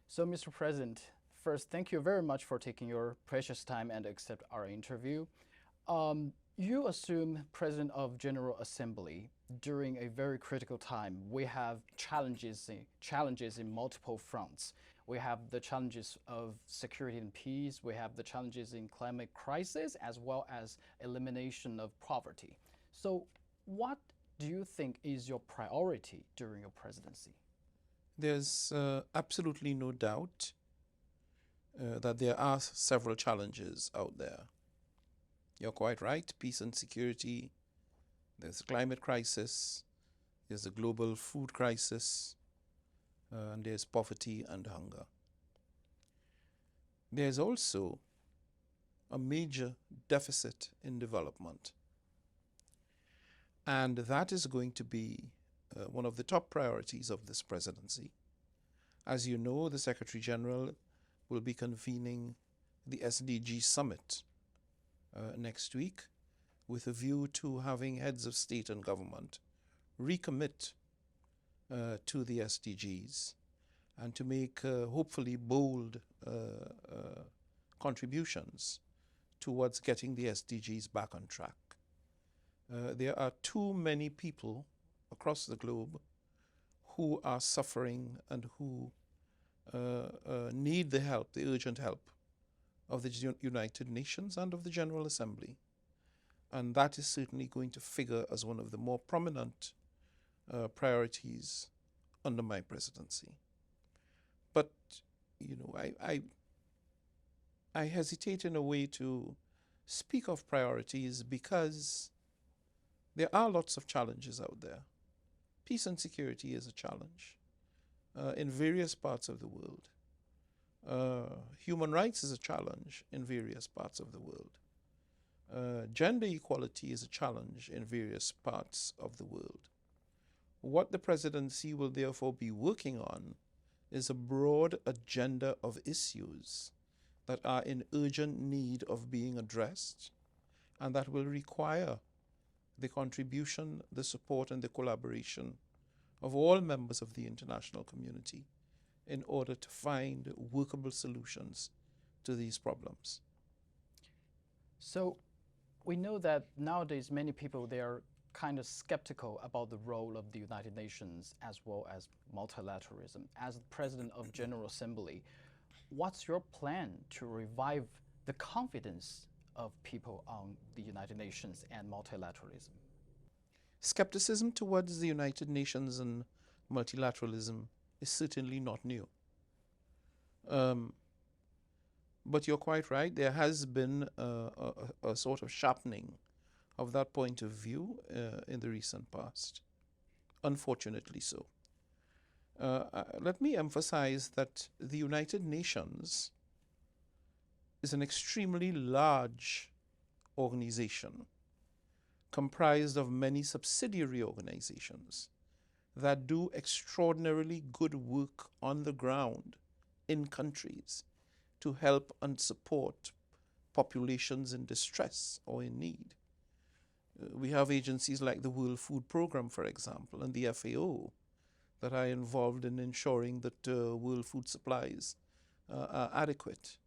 So, Mr. President, first, thank you very much for taking your precious time and accept our interview. You assume President of General Assembly during a very critical time. We have challenges in multiple fronts. We have the challenges of security and peace. We have the challenges in climate crisis, as well as elimination of poverty. So, what do you think is your priority during your presidency? There's absolutely no doubt that there are several challenges out there. You're quite right. Peace and security, there's a climate crisis, there's a global food crisis, and there's poverty and hunger. There's also a major deficit in development. And that is going to be one of the top priorities of this presidency. As you know, the Secretary General will be convening the SDG Summit next week with a view to having heads of state and government recommit to the SDGs and to make hopefully bold contributions towards getting the SDGs back on track. There are too many people across the globe who are suffering and who need the help, the urgent help of the United Nations and of the General Assembly. And that is certainly going to figure as one of the more prominent priorities under my presidency. But, you know, I hesitate in a way to speak of priorities because there are lots of challenges out there. Peace and security is a challenge in various parts of the world. Human rights is a challenge in various parts of the world. Gender equality is a challenge in various parts of the world. What the presidency will therefore be working on is a broad agenda of issues that are in urgent need of being addressed and that will require the contribution, the support, and the collaboration of all members of the international community in order to find workable solutions to these problems. So, we know that nowadays many people they are kind of skeptical about the role of the United Nations as well as multilateralism. As president of General Assembly, what's your plan to revive the confidence of people on the United Nations and multilateralism? Skepticism towards the United Nations and multilateralism is certainly not new. But you're quite right, there has been a sort of sharpening of that point of view in the recent past, unfortunately so. Let me emphasize that the United Nations is an extremely large organization comprised of many subsidiary organizations that do extraordinarily good work on the ground in countries to help and support populations in distress or in need. We have agencies like the World Food Programme, for example, and the FAO that are involved in ensuring that world food supplies are adequate.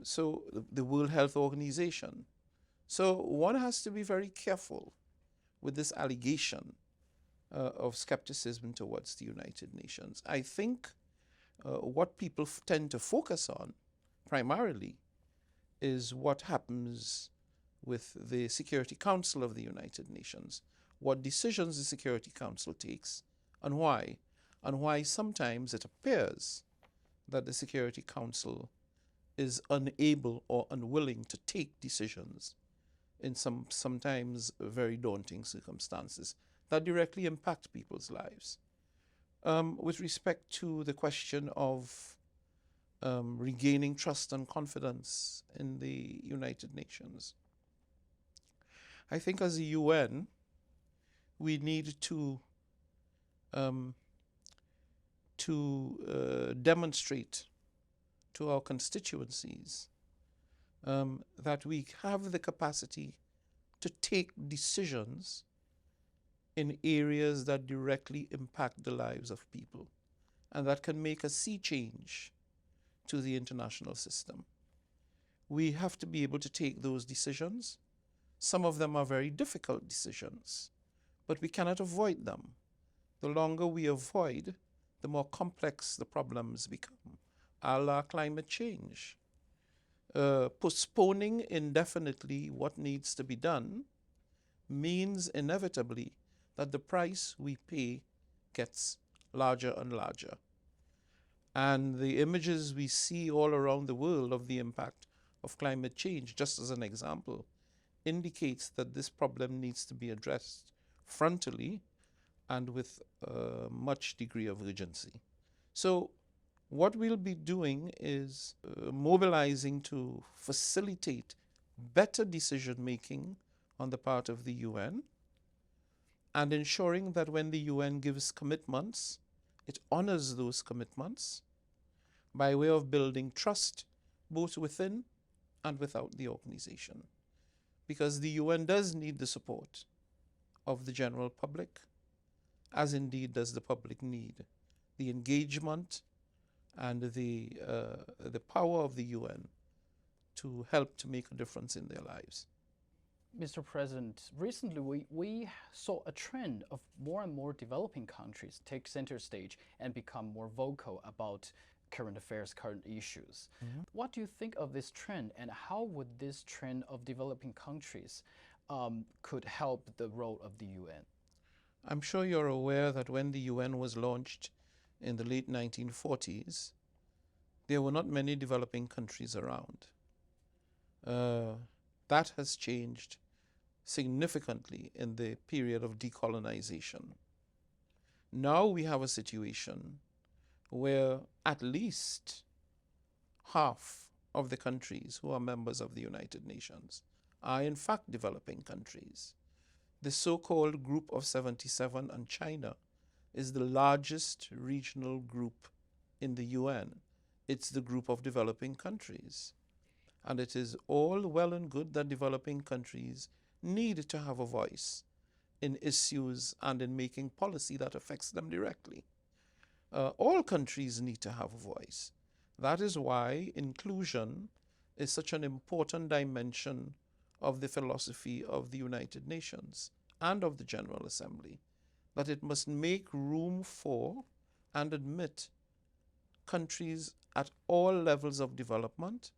So the World Health Organization. So one has to be very careful with this allegation of skepticism towards the United Nations. I think what people tend to focus on primarily is what happens with the Security Council of the United Nations, what decisions the Security Council takes, and why sometimes it appears that the Security Council is unable or unwilling to take decisions in sometimes very daunting circumstances that directly impact people's lives. With respect to the question of regaining trust and confidence in the United Nations, I think as the UN, we need to demonstrate to our constituencies that we have the capacity to take decisions in areas that directly impact the lives of people. and that can make a sea change to the international system. We have to be able to take those decisions. Some of them are very difficult decisions, but we cannot avoid them. The longer we avoid, the more complex the problems become, a la climate change. Postponing indefinitely what needs to be done means inevitably that the price we pay gets larger and larger. And the images we see all around the world of the impact of climate change, just as an example, indicates that this problem needs to be addressed frontally and with much degree of urgency. So what we'll be doing is mobilizing to facilitate better decision making on the part of the UN, and ensuring that when the UN gives commitments, it honors those commitments by way of building trust both within and without the organization. Because the UN does need the support of the general public, as indeed does the public need the engagement and the power of the UN to help to make a difference in their lives. Mr. President, recently we saw a trend of more and more developing countries take center stage and become more vocal about current affairs, current issues. What do you think of this trend, and how would this trend of developing countries could help the role of the UN? I'm sure you're aware that when the UN was launched in the late 1940s, there were not many developing countries around. That has changed significantly in the period of decolonization. Now we have a situation where at least half of the countries who are members of the United Nations are in fact developing countries. The so-called Group of 77 and China is the largest regional group in the UN. It's the group of developing countries. And it is all well and good that developing countries need to have a voice in issues and in making policy that affects them directly. All countries need to have a voice. That is why inclusion is such an important dimension of the philosophy of the United Nations and of the General Assembly, that it must make room for and admit countries at all levels of development,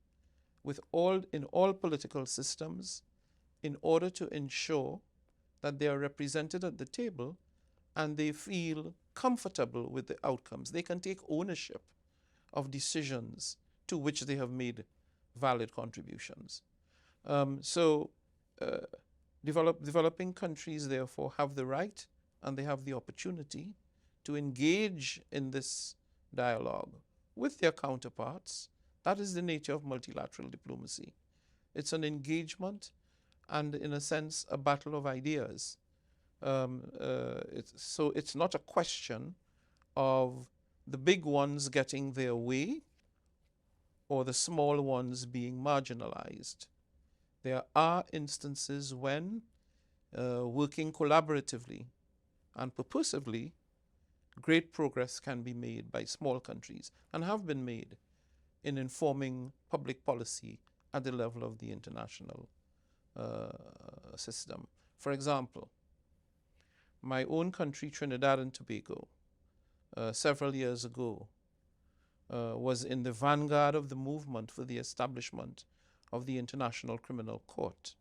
in all political systems, in order to ensure that they are represented at the table and they feel comfortable with the outcomes. They can take ownership of decisions to which they have made valid contributions. Developing countries, therefore, have the right and they have the opportunity to engage in this dialogue with their counterparts. That is the nature of multilateral diplomacy. It's an engagement and, in a sense, a battle of ideas. So it's not a question of the big ones getting their way or the small ones being marginalized. There are instances when working collaboratively and purposively, great progress can be made by small countries and have been made in informing public policy at the level of the international system. For example, my own country, Trinidad and Tobago, several years ago, was in the vanguard of the movement for the establishment of the International Criminal Court.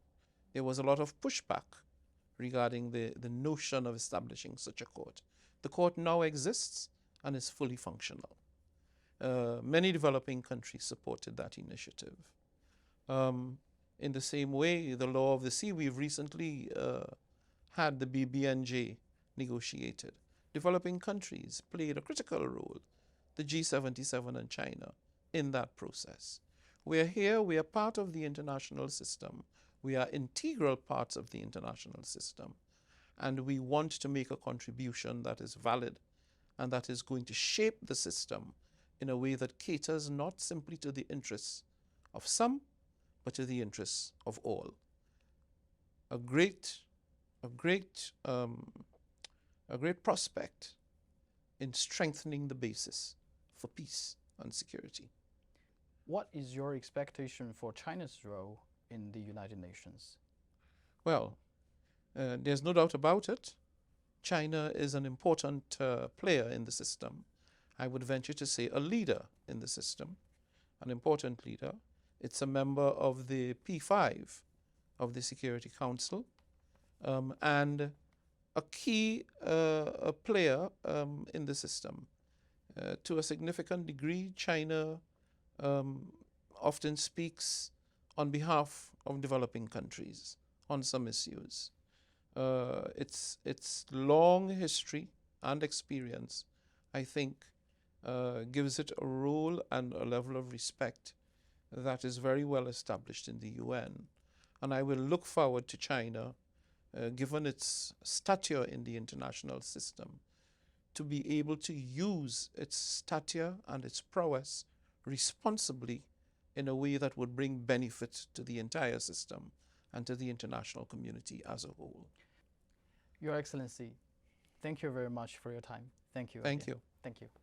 There was a lot of pushback regarding the notion of establishing such a court. The court now exists and is fully functional. Many developing countries supported that initiative. In the same way, the law of the sea, we've recently had the BBNJ negotiated. Developing countries played a critical role, the G77 and China, in that process. We're here, we are part of the international system. We are integral parts of the international system. And we want to make a contribution that is valid and that is going to shape the system in a way that caters not simply to the interests of some, but to the interests of all. A great prospect in strengthening the basis for peace and security. What is your expectation for China's role in the United Nations? Well, there's no doubt about it. China is an important player in the system. I would venture to say a leader in the system, an important leader. It's a member of the P5 of the Security Council, and a key player in the system. To a significant degree, China often speaks on behalf of developing countries on some issues. Its long history and experience, I think, gives it a role and a level of respect that is very well established in the UN. And I will look forward to China, given its stature in the international system, to be able to use its stature and its prowess responsibly in a way that would bring benefit to the entire system and to the international community as a whole. Your Excellency, thank you very much for your time. Thank you. Thank again. you. Thank you.